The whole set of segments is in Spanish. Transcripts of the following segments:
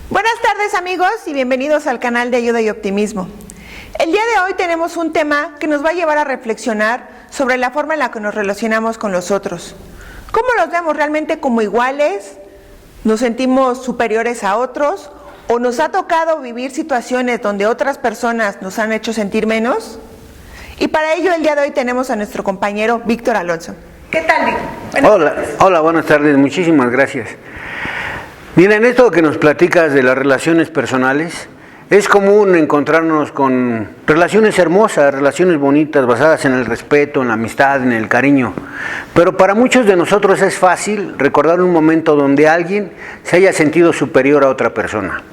Buenas tardes amigos y bienvenidos al canal de Ayuda y Optimismo. El día de hoy tenemos un tema que nos va a llevar a reflexionar sobre la forma en la que nos relacionamos con los otros. ¿Cómo los vemos realmente como iguales? ¿Nos sentimos superiores a otros? ¿O nos ha tocado vivir situaciones donde otras personas nos han hecho sentir menos? Y para ello el día de hoy tenemos a nuestro compañero Víctor Alonso. ¿Qué tal, Víctor? Hola, buenas tardes, muchísimas gracias. Mira, en esto que nos platicas de las relaciones personales, es común encontrarnos con relaciones hermosas, relaciones bonitas, basadas en el respeto, en la amistad, en el cariño. Pero para muchos de nosotros es fácil recordar un momento donde alguien se haya sentido superior a otra persona,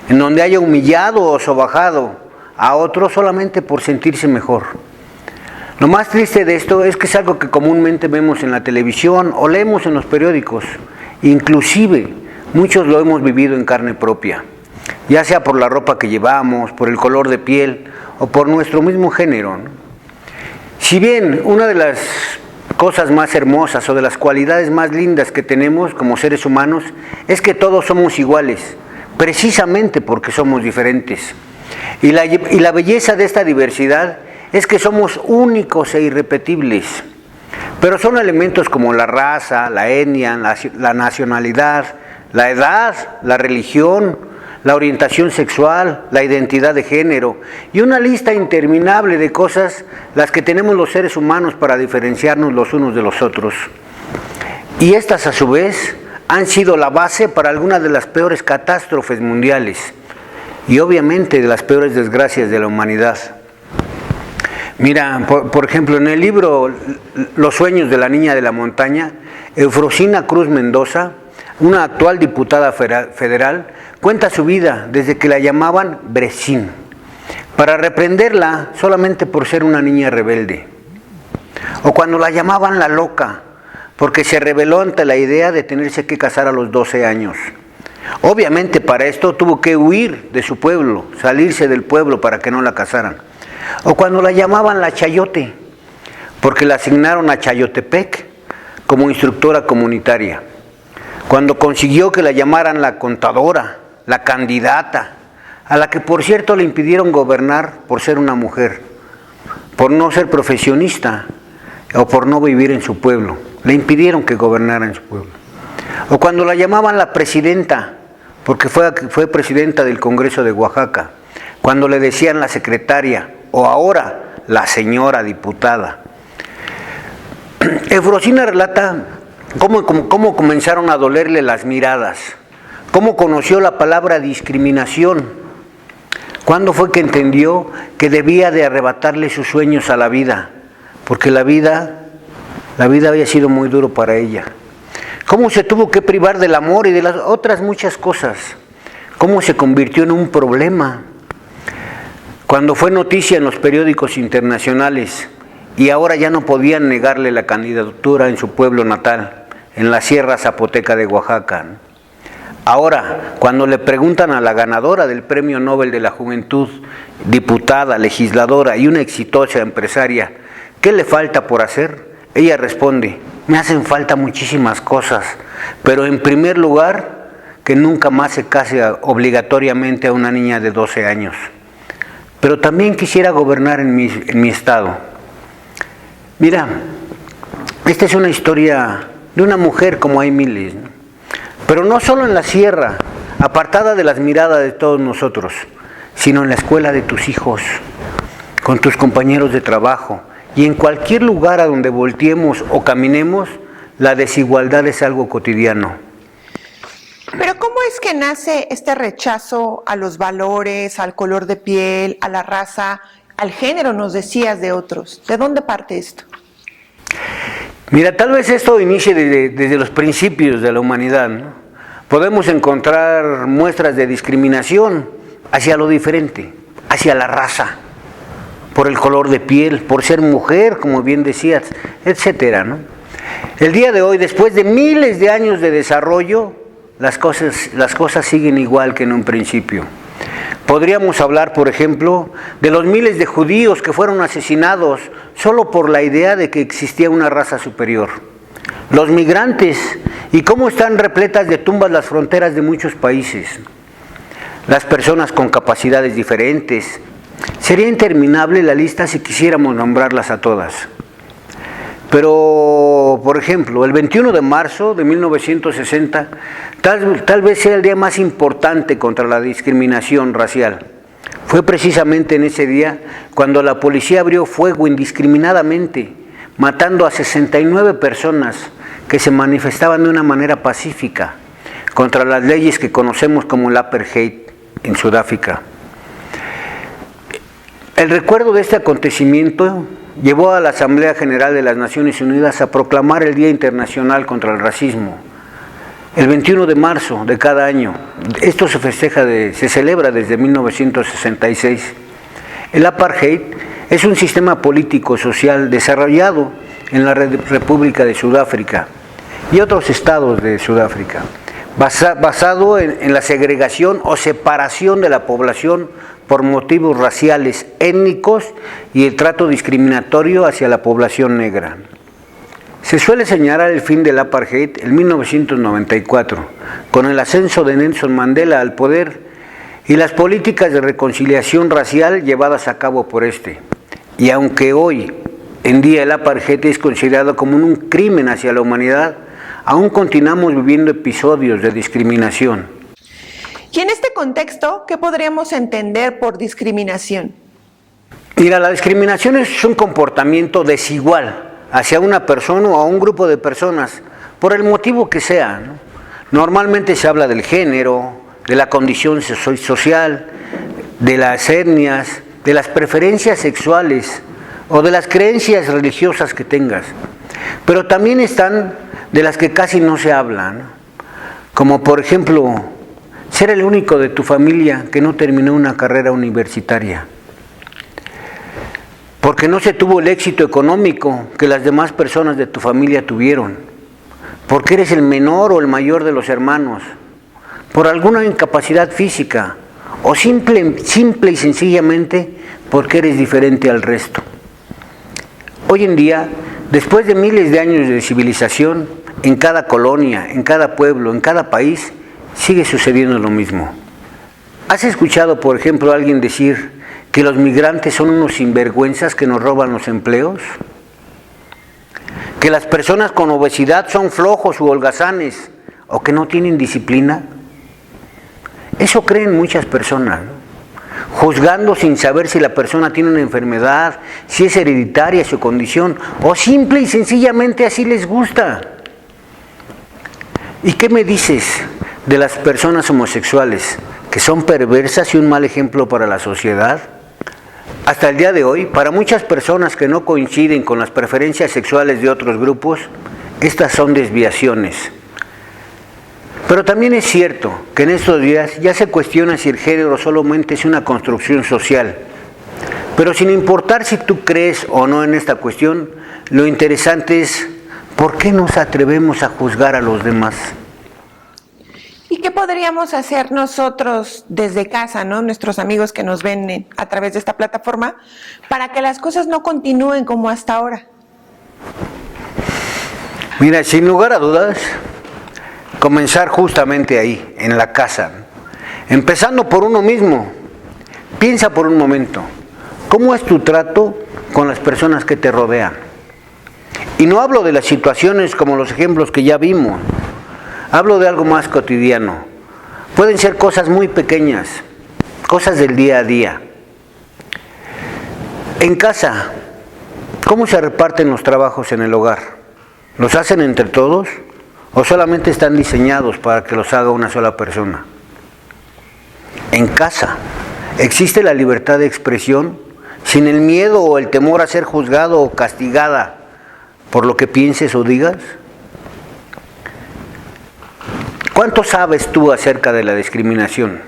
en donde haya humillado o sobajado a otro solamente por sentirse mejor. Lo más triste de esto es que es algo que comúnmente vemos en la televisión o leemos en los periódicos. Inclusive, muchos lo hemos vivido en carne propia, ya sea por la ropa que llevamos, por el color de piel o por nuestro mismo género, ¿no? Si bien una de las cosas más hermosas o de las cualidades más lindas que tenemos como seres humanos es que todos somos iguales, precisamente porque somos diferentes. Y la belleza de esta diversidad es que somos únicos e irrepetibles. Pero son elementos como la raza, la etnia, la nacionalidad, la edad, la religión, la orientación sexual, la identidad de género y una lista interminable de cosas las que tenemos los seres humanos para diferenciarnos los unos de los otros. Y estas a su vez han sido la base para algunas de las peores catástrofes mundiales y obviamente de las peores desgracias de la humanidad. Mira, por ejemplo, en el libro Los sueños de la niña de la montaña, Eufrosina Cruz Mendoza, una actual diputada federal, cuenta su vida desde que la llamaban Brecín, para reprenderla solamente por ser una niña rebelde. O cuando la llamaban la loca, porque se rebeló ante la idea de tenerse que casar a los 12 años. Obviamente para esto tuvo que huir de su pueblo, salirse del pueblo para que no la casaran. O cuando la llamaban la Chayote, porque la asignaron a Chayotepec como instructora comunitaria. Cuando consiguió que la llamaran la contadora, la candidata, a la que por cierto le impidieron gobernar por ser una mujer, por no ser profesionista o por no vivir en su pueblo. Le impidieron que gobernara en su pueblo. O cuando la llamaban la presidenta, porque fue presidenta del Congreso de Oaxaca. Cuando le decían la secretaria o ahora la señora diputada. Eufrosina relata cómo comenzaron a dolerle las miradas, cómo conoció la palabra discriminación, cuándo fue que entendió que debía de arrebatarle sus sueños a la vida, porque la vida había sido muy duro para ella, cómo se tuvo que privar del amor y de las otras muchas cosas, cómo se convirtió en un problema, cuando fue noticia en los periódicos internacionales y ahora ya no podían negarle la candidatura en su pueblo natal, en la Sierra Zapoteca de Oaxaca. Ahora, cuando le preguntan a la ganadora del Premio Nobel de la Juventud, diputada, legisladora y una exitosa empresaria, ¿qué le falta por hacer? Ella responde, me hacen falta muchísimas cosas, pero en primer lugar, que nunca más se case obligatoriamente a una niña de 12 años. Pero también quisiera gobernar en mi estado. Mira, esta es una historia de una mujer como hay miles, ¿no? Pero no solo en la sierra, apartada de las miradas de todos nosotros, sino en la escuela de tus hijos, con tus compañeros de trabajo y en cualquier lugar a donde volteemos o caminemos, la desigualdad es algo cotidiano. Pero ¿cómo es que nace este rechazo a los valores, al color de piel, a la raza, al género, nos decías, de otros? ¿De dónde parte esto? Mira, tal vez esto inicie desde los principios de la humanidad, ¿no? Podemos encontrar muestras de discriminación hacia lo diferente, hacia la raza, por el color de piel, por ser mujer, como bien decías, etcétera, ¿no? El día de hoy, después de miles de años de desarrollo, las cosas siguen igual que en un principio. Podríamos hablar, por ejemplo, de los miles de judíos que fueron asesinados solo por la idea de que existía una raza superior. los migrantes y cómo están repletas de tumbas las fronteras de muchos países, las personas con capacidades diferentes. Sería interminable la lista si quisiéramos nombrarlas a todas. Pero, por ejemplo, el 21 de marzo de 1960 tal vez sea el día más importante contra la discriminación racial. Fue precisamente en ese día cuando la policía abrió fuego indiscriminadamente, matando a 69 personas que se manifestaban de una manera pacífica contra las leyes que conocemos como el apartheid en Sudáfrica. El recuerdo de este acontecimiento llevó a la Asamblea General de las Naciones Unidas a proclamar el Día Internacional contra el Racismo, el 21 de marzo de cada año. Esto se celebra desde 1966. El apartheid es un sistema político-social desarrollado en la República de Sudáfrica y otros estados de Sudáfrica, basado en la segregación o separación de la población por motivos raciales, étnicos y el trato discriminatorio hacia la población negra. Se suele señalar el fin del apartheid en 1994, con el ascenso de Nelson Mandela al poder y las políticas de reconciliación racial llevadas a cabo por este. Y aunque hoy en día el apartheid es considerado como un crimen hacia la humanidad, aún continuamos viviendo episodios de discriminación. Y en este contexto, ¿qué podríamos entender por discriminación? Mira, la discriminación es un comportamiento desigual hacia una persona o a un grupo de personas, por el motivo que sea, ¿no? Normalmente se habla del género, de la condición social, de las etnias, de las preferencias sexuales o de las creencias religiosas que tengas. Pero también están de las que casi no se habla, ¿no? Como por ejemplo, ser el único de tu familia que no terminó una carrera universitaria, porque no se tuvo el éxito económico que las demás personas de tu familia tuvieron, porque eres el menor o el mayor de los hermanos, por alguna incapacidad física, o simple y sencillamente porque eres diferente al resto. Hoy en día, después de miles de años de civilización, en cada colonia, en cada pueblo, en cada país, sigue sucediendo lo mismo. ¿Has escuchado, por ejemplo, a alguien decir que los migrantes son unos sinvergüenzas que nos roban los empleos? ¿Que las personas con obesidad son flojos u holgazanes o que no tienen disciplina? Eso creen muchas personas, ¿no? Juzgando sin saber si la persona tiene una enfermedad, si es hereditaria su condición o simple y sencillamente así les gusta. ¿Y qué me dices de las personas homosexuales, que son perversas y un mal ejemplo para la sociedad? Hasta el día de hoy, para muchas personas que no coinciden con las preferencias sexuales de otros grupos, estas son desviaciones. Pero también es cierto que en estos días ya se cuestiona si el género solamente es una construcción social. Pero sin importar si tú crees o no en esta cuestión, lo interesante es ¿por qué nos atrevemos a juzgar a los demás? ¿Y qué podríamos hacer nosotros desde casa, ¿no? Nuestros amigos que nos ven a través de esta plataforma, para que las cosas no continúen como hasta ahora? Mira, sin lugar a dudas, comenzar justamente ahí, en la casa. Empezando por uno mismo. Piensa por un momento, ¿cómo es tu trato con las personas que te rodean? Y no hablo de las situaciones como los ejemplos que ya vimos. Hablo de algo más cotidiano. Pueden ser cosas muy pequeñas, cosas del día a día. En casa, ¿cómo se reparten los trabajos en el hogar? ¿Los hacen entre todos o solamente están diseñados para que los haga una sola persona? En casa, ¿existe la libertad de expresión sin el miedo o el temor a ser juzgado o castigada por lo que pienses o digas? ¿Cuánto sabes tú acerca de la discriminación?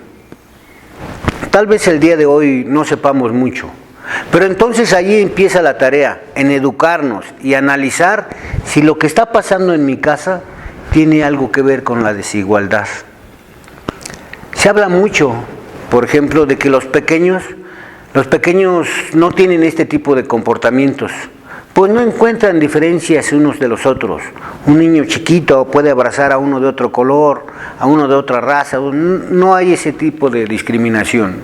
Tal vez el día de hoy no sepamos mucho, pero entonces allí empieza la tarea, en educarnos y analizar si lo que está pasando en mi casa tiene algo que ver con la desigualdad. Se habla mucho, por ejemplo, de que los pequeños no tienen este tipo de comportamientos, pues no encuentran diferencias unos de los otros. Un niño chiquito puede abrazar a uno de otro color, a uno de otra raza, no hay ese tipo de discriminación.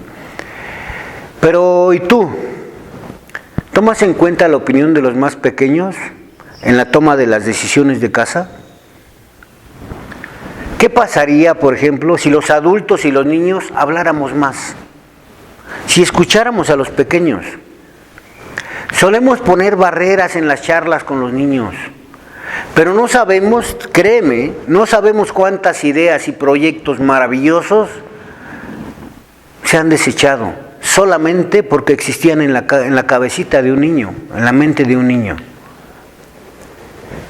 Pero ¿y tú? ¿Tomas en cuenta la opinión de los más pequeños en la toma de las decisiones de casa? ¿Qué pasaría, por ejemplo, si los adultos y los niños habláramos más? Si escucháramos a los pequeños. Solemos poner barreras en las charlas con los niños, pero no sabemos, créeme, no sabemos cuántas ideas y proyectos maravillosos se han desechado, solamente porque existían en la cabecita de un niño, en la mente de un niño.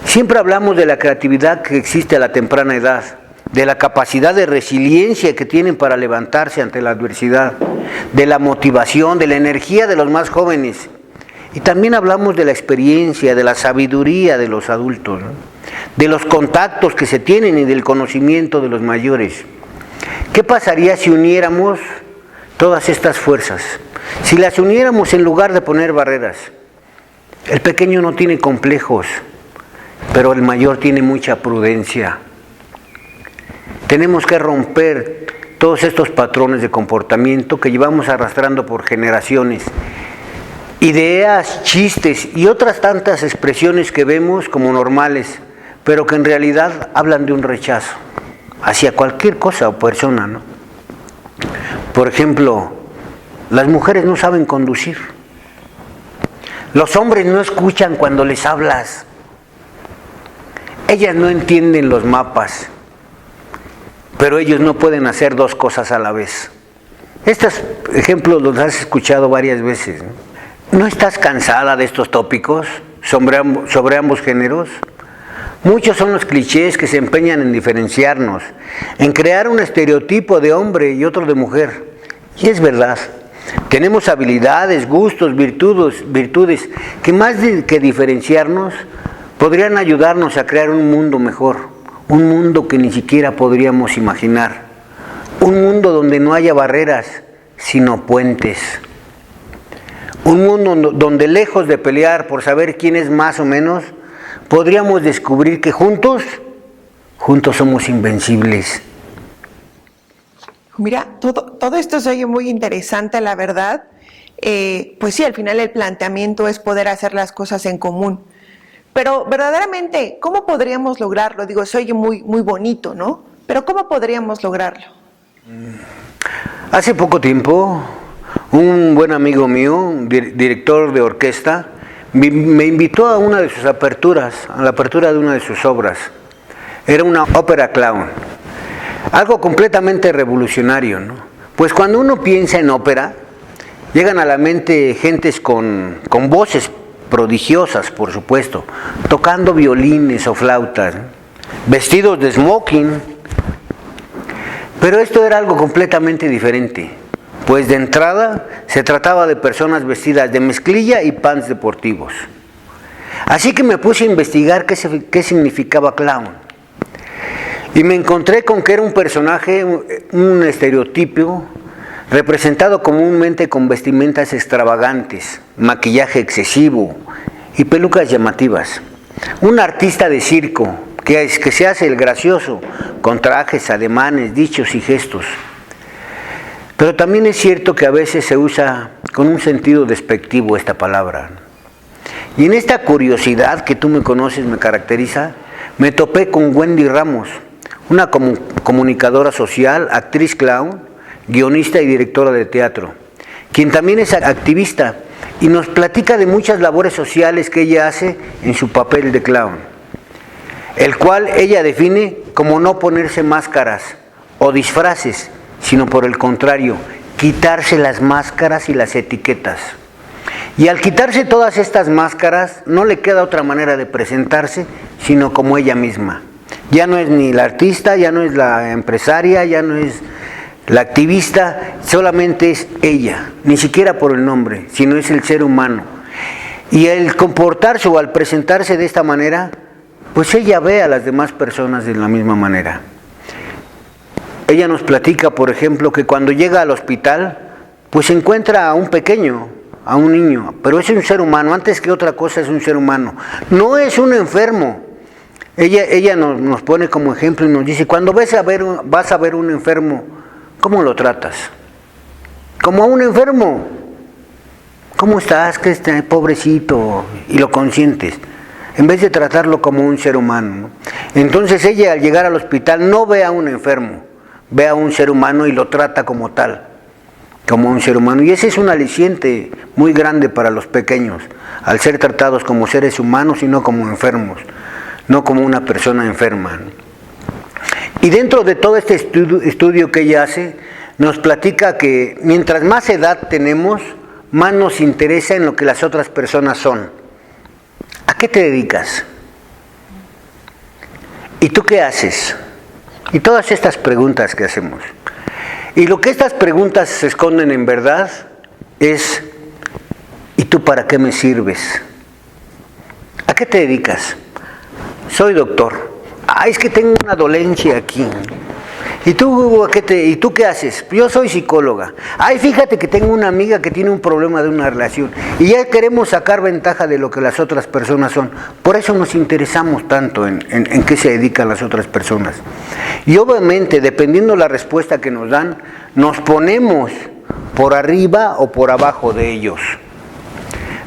Siempre hablamos de la creatividad que existe a la temprana edad, de la capacidad de resiliencia que tienen para levantarse ante la adversidad, de la motivación, de la energía de los más jóvenes. Y también hablamos de la experiencia, de la sabiduría de los adultos, ¿no? De los contactos que se tienen y del conocimiento de los mayores. ¿Qué pasaría si uniéramos todas estas fuerzas? Si las uniéramos en lugar de poner barreras. El pequeño no tiene complejos, pero el mayor tiene mucha prudencia. Tenemos que romper todos estos patrones de comportamiento que llevamos arrastrando por generaciones. Ideas, chistes y otras tantas expresiones que vemos como normales, pero que en realidad hablan de un rechazo hacia cualquier cosa o persona, ¿no? Por ejemplo, las mujeres no saben conducir. Los hombres no escuchan cuando les hablas. Ellas no entienden los mapas, pero ellos no pueden hacer dos cosas a la vez. Estos ejemplos los has escuchado varias veces, ¿no? ¿No estás cansada de estos tópicos sobre ambos géneros? Muchos son los clichés que se empeñan en diferenciarnos, en crear un estereotipo de hombre y otro de mujer. Y es verdad, tenemos habilidades, gustos, virtudes que más que diferenciarnos, podrían ayudarnos a crear un mundo mejor, un mundo que ni siquiera podríamos imaginar, un mundo donde no haya barreras, sino puentes. Un mundo donde lejos de pelear por saber quién es más o menos, podríamos descubrir que juntos somos invencibles. Mira, todo esto se oye muy interesante, la verdad. Pues sí, al final el planteamiento es poder hacer las cosas en común. Pero verdaderamente, ¿cómo podríamos lograrlo? Digo, se oye muy bonito, ¿no? Pero ¿cómo podríamos lograrlo? Hace poco tiempo, un buen amigo mío, director de orquesta, me invitó a una de sus aperturas, a la apertura de una de sus obras. Era una ópera clown, algo completamente revolucionario, ¿no? Pues cuando uno piensa en ópera, llegan a la mente gentes con voces prodigiosas, por supuesto, tocando violines o flautas, ¿no? Vestidos de smoking. Pero esto era algo completamente diferente, pues de entrada se trataba de personas vestidas de mezclilla y pants deportivos. Así que me puse a investigar qué significaba clown. Y me encontré con que era un personaje, un estereotipo, representado comúnmente con vestimentas extravagantes, maquillaje excesivo y pelucas llamativas. Un artista de circo que se hace el gracioso, con trajes, ademanes, dichos y gestos. Pero también es cierto que a veces se usa con un sentido despectivo esta palabra. Y en esta curiosidad que tú me conoces, me caracteriza, me topé con Wendy Ramos, una comunicadora social, actriz clown, guionista y directora de teatro, quien también es activista y nos platica de muchas labores sociales que ella hace en su papel de clown, el cual ella define como no ponerse máscaras o disfraces, sino por el contrario, quitarse las máscaras y las etiquetas. Y al quitarse todas estas máscaras, no le queda otra manera de presentarse, sino como ella misma. Ya no es ni la artista, ya no es la empresaria, ya no es la activista, solamente es ella, ni siquiera por el nombre, sino es el ser humano. Y al comportarse o al presentarse de esta manera, pues ella ve a las demás personas de la misma manera. Ella nos platica, por ejemplo, que cuando llega al hospital, pues encuentra a un pequeño a un niño, pero es un ser humano, antes que otra cosa es un ser humano, no es un enfermo. Ella nos pone como ejemplo y nos dice, cuando vas a ver un enfermo, ¿cómo lo tratas? Como a un enfermo. ¿Cómo estás? ¿Qué está? Pobrecito. Y lo consientes, en vez de tratarlo como un ser humano, ¿no? Entonces ella, al llegar al hospital, no ve a un enfermo, ve a un ser humano y lo trata como tal, como un ser humano. Y ese es un aliciente muy grande para los pequeños, al ser tratados como seres humanos y no como enfermos, no como una persona enferma, ¿no? Y dentro de todo este estudio que ella hace, nos platica que mientras más edad tenemos, más nos interesa en lo que las otras personas son. ¿A qué te dedicas? ¿Y tú qué haces? Y todas estas preguntas que hacemos. Y lo que estas preguntas se esconden en verdad es, ¿y tú para qué me sirves? ¿A qué te dedicas? Soy doctor. Es que tengo una dolencia aquí. ¿Y tú qué haces? Yo soy psicóloga. Fíjate que tengo una amiga que tiene un problema de una relación. Y ya queremos sacar ventaja de lo que las otras personas son. Por eso nos interesamos tanto en qué se dedican las otras personas. Y obviamente, dependiendo la respuesta que nos dan, nos ponemos por arriba o por abajo de ellos.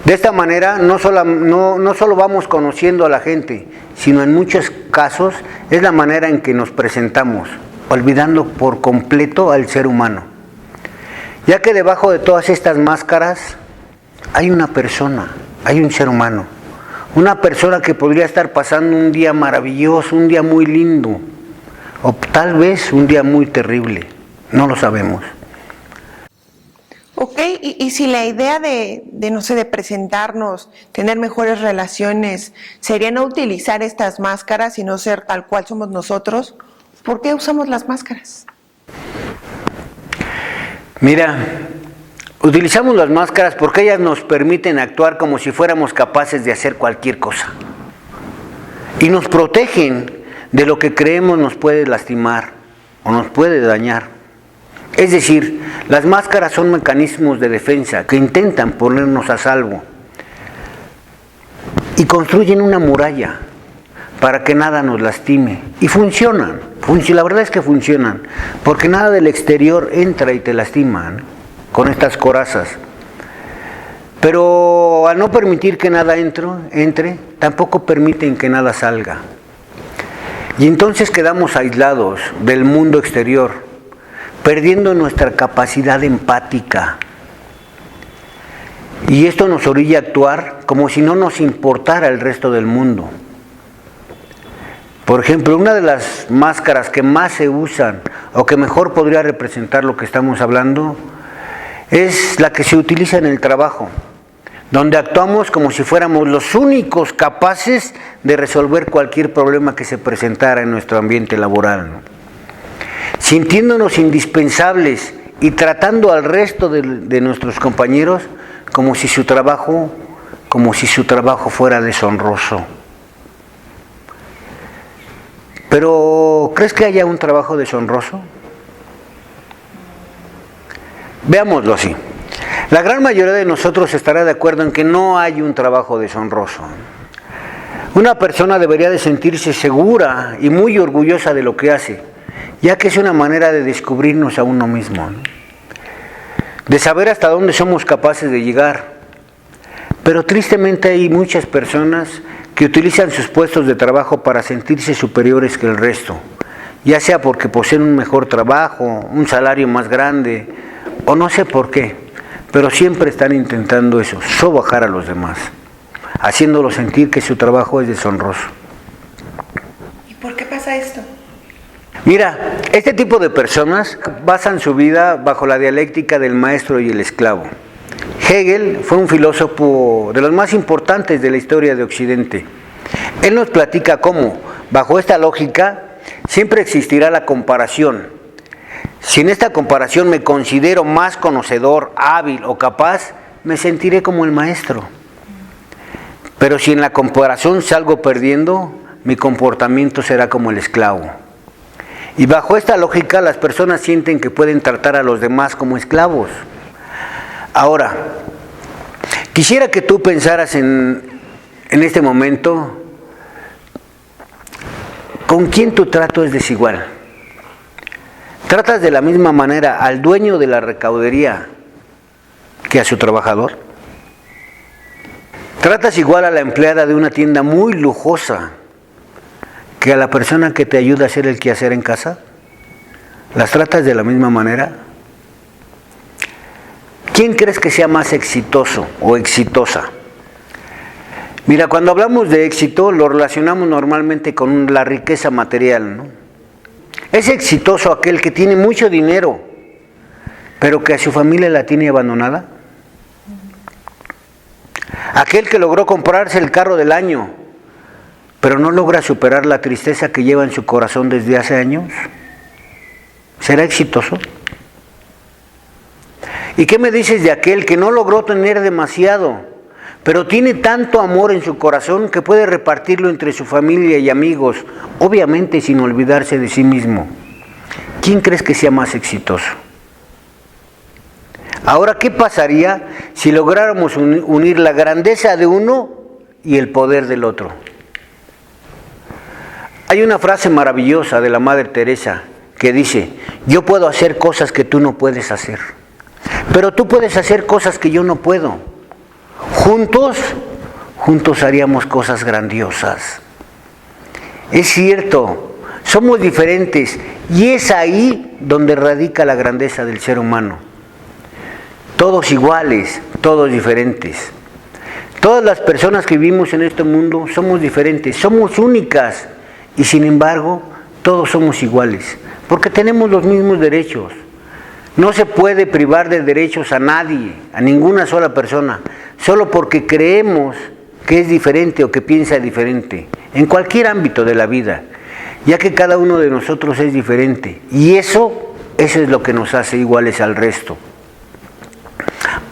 De esta manera no solo vamos conociendo a la gente, sino en muchos casos es la manera en que nos presentamos, olvidando por completo al ser humano. Ya que debajo de todas estas máscaras hay una persona, hay un ser humano. Una persona que podría estar pasando un día maravilloso, un día muy lindo, o tal vez un día muy terrible, no lo sabemos. Ok, y si la idea no sé, de presentarnos, tener mejores relaciones, sería no utilizar estas máscaras y no ser tal cual somos nosotros, ¿por qué usamos las máscaras? Mira, utilizamos las máscaras porque ellas nos permiten actuar como si fuéramos capaces de hacer cualquier cosa. Y nos protegen de lo que creemos nos puede lastimar o nos puede dañar. Es decir, las máscaras son mecanismos de defensa que intentan ponernos a salvo y construyen una muralla para que nada nos lastime. Y funcionan, la verdad es que funcionan, porque nada del exterior entra y te lastima, ¿no? Con estas corazas. Pero al no permitir que nada entre, tampoco permiten que nada salga. Y entonces quedamos aislados del mundo exterior, perdiendo nuestra capacidad empática. Y esto nos orilla a actuar como si no nos importara el resto del mundo. Por ejemplo, una de las máscaras que más se usan o que mejor podría representar lo que estamos hablando es la que se utiliza en el trabajo, donde actuamos como si fuéramos los únicos capaces de resolver cualquier problema que se presentara en nuestro ambiente laboral, ¿no? Sintiéndonos indispensables y tratando al resto de nuestros compañeros como si su trabajo fuera deshonroso. Pero, ¿crees que haya un trabajo deshonroso? Veámoslo así. La gran mayoría de nosotros estará de acuerdo en que no hay un trabajo deshonroso. Una persona debería de sentirse segura y muy orgullosa de lo que hace, ya que es una manera de descubrirnos a uno mismo, ¿no? De saber hasta dónde somos capaces de llegar. Pero tristemente hay muchas personas que utilizan sus puestos de trabajo para sentirse superiores que el resto, ya sea porque poseen un mejor trabajo, un salario más grande, o no sé por qué, pero siempre están intentando eso, sobajar a los demás, haciéndolos sentir que su trabajo es deshonroso. ¿Y por qué pasa esto? Mira, este tipo de personas basan su vida bajo la dialéctica del maestro y el esclavo. Hegel fue un filósofo de los más importantes de la historia de Occidente. Él nos platica cómo, bajo esta lógica, siempre existirá la comparación. Si en esta comparación me considero más conocedor, hábil o capaz, me sentiré como el maestro. Pero si en la comparación salgo perdiendo, mi comportamiento será como el esclavo. Y bajo esta lógica, las personas sienten que pueden tratar a los demás como esclavos. Ahora, Quisiera que tú pensaras en este momento, ¿con quién tu trato es desigual? ¿Tratas de la misma manera al dueño de la recaudería que a su trabajador? ¿Tratas igual a la empleada de una tienda muy lujosa que a la persona que te ayuda a hacer el quehacer en casa? ¿Las tratas de la misma manera? ¿Quién crees que sea más exitoso o exitosa? Mira, cuando hablamos de éxito lo relacionamos normalmente con la riqueza material, ¿no? Es exitoso aquel que tiene mucho dinero, pero que a su familia la tiene abandonada. Aquel que logró comprarse el carro del año, pero no logra superar la tristeza que lleva en su corazón desde hace años. ¿Será exitoso? ¿Y qué me dices de aquel que no logró tener demasiado, pero tiene tanto amor en su corazón que puede repartirlo entre su familia y amigos, obviamente sin olvidarse de sí mismo? ¿Quién crees que sea más exitoso? Ahora, ¿qué pasaría si lográramos unir la grandeza de uno y el poder del otro? Hay una frase maravillosa de la Madre Teresa que dice: yo puedo hacer cosas que tú no puedes hacer, pero tú puedes hacer cosas que yo no puedo. Juntos haríamos cosas grandiosas. Es cierto, somos diferentes y es ahí donde radica la grandeza del ser humano. Todos iguales, todos diferentes. Todas las personas que vivimos en este mundo somos diferentes, somos únicas y sin embargo todos somos iguales, porque tenemos los mismos derechos. No se puede privar de derechos a nadie, a ninguna sola persona, solo porque creemos que es diferente o que piensa diferente, en cualquier ámbito de la vida, ya que cada uno de nosotros es diferente y eso es lo que nos hace iguales al resto.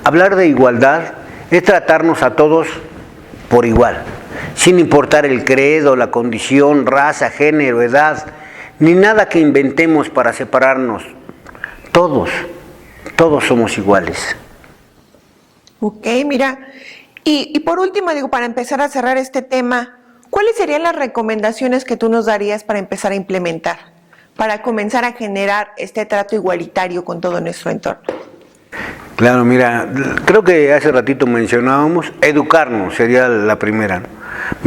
Hablar de igualdad es tratarnos a todos por igual, sin importar el credo, la condición, raza, género, edad, ni nada que inventemos para separarnos. Todos somos iguales. Ok, mira, y por último, para empezar a cerrar este tema, ¿cuáles serían las recomendaciones que tú nos darías para empezar a implementar, para comenzar a generar este trato igualitario con todo nuestro entorno? Claro, mira, creo que hace ratito mencionábamos, educarnos sería la primera, ¿no?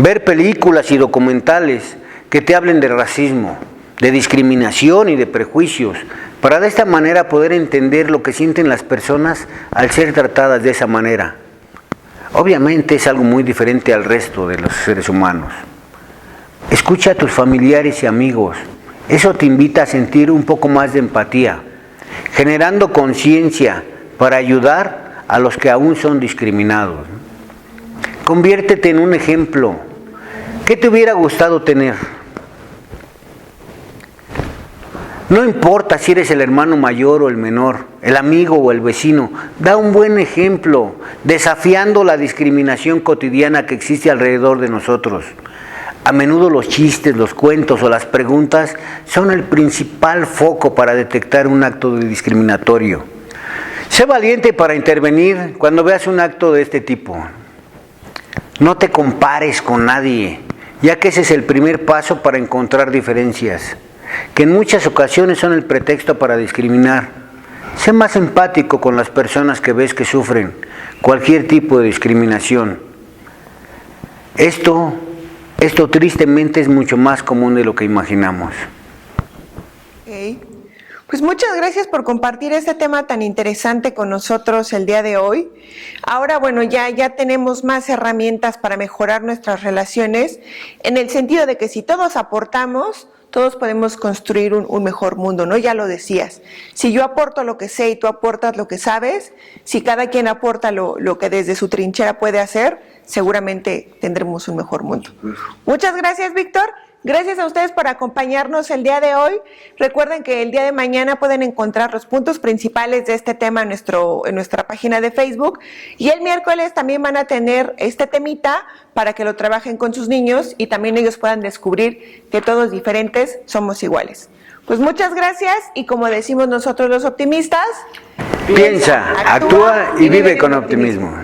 Ver películas y documentales que te hablen de racismo, de discriminación y de prejuicios, para de esta manera poder entender lo que sienten las personas al ser tratadas de esa manera. Obviamente es algo muy diferente al resto de los seres humanos. Escucha a tus familiares y amigos, eso te invita a sentir un poco más de empatía, generando conciencia para ayudar a los que aún son discriminados. Conviértete en un ejemplo. ¿Qué te hubiera gustado tener? No importa si eres el hermano mayor o el menor, el amigo o el vecino, da un buen ejemplo, desafiando la discriminación cotidiana que existe alrededor de nosotros. A menudo los chistes, los cuentos o las preguntas son el principal foco para detectar un acto discriminatorio. Sé valiente para intervenir cuando veas un acto de este tipo. No te compares con nadie, ya que ese es el primer paso para encontrar diferencias, que en muchas ocasiones son el pretexto para discriminar. Sé más empático con las personas que ves que sufren cualquier tipo de discriminación. Esto tristemente es mucho más común de lo que imaginamos. Okay. Pues muchas gracias por compartir este tema tan interesante con nosotros el día de hoy. Ahora, ya tenemos más herramientas para mejorar nuestras relaciones, en el sentido de que si todos aportamos, todos podemos construir un mejor mundo, ¿no? Ya lo decías. Si yo aporto lo que sé y tú aportas lo que sabes, si cada quien aporta lo que desde su trinchera puede hacer, seguramente tendremos un mejor mundo. Muchas gracias, Víctor. Gracias a ustedes por acompañarnos el día de hoy. Recuerden que el día de mañana pueden encontrar los puntos principales de este tema en nuestra página de Facebook. Y el miércoles también van a tener este temita para que lo trabajen con sus niños y también ellos puedan descubrir que todos diferentes somos iguales. Pues muchas gracias y como decimos nosotros los optimistas, piensa, actúa y vive con optimismo.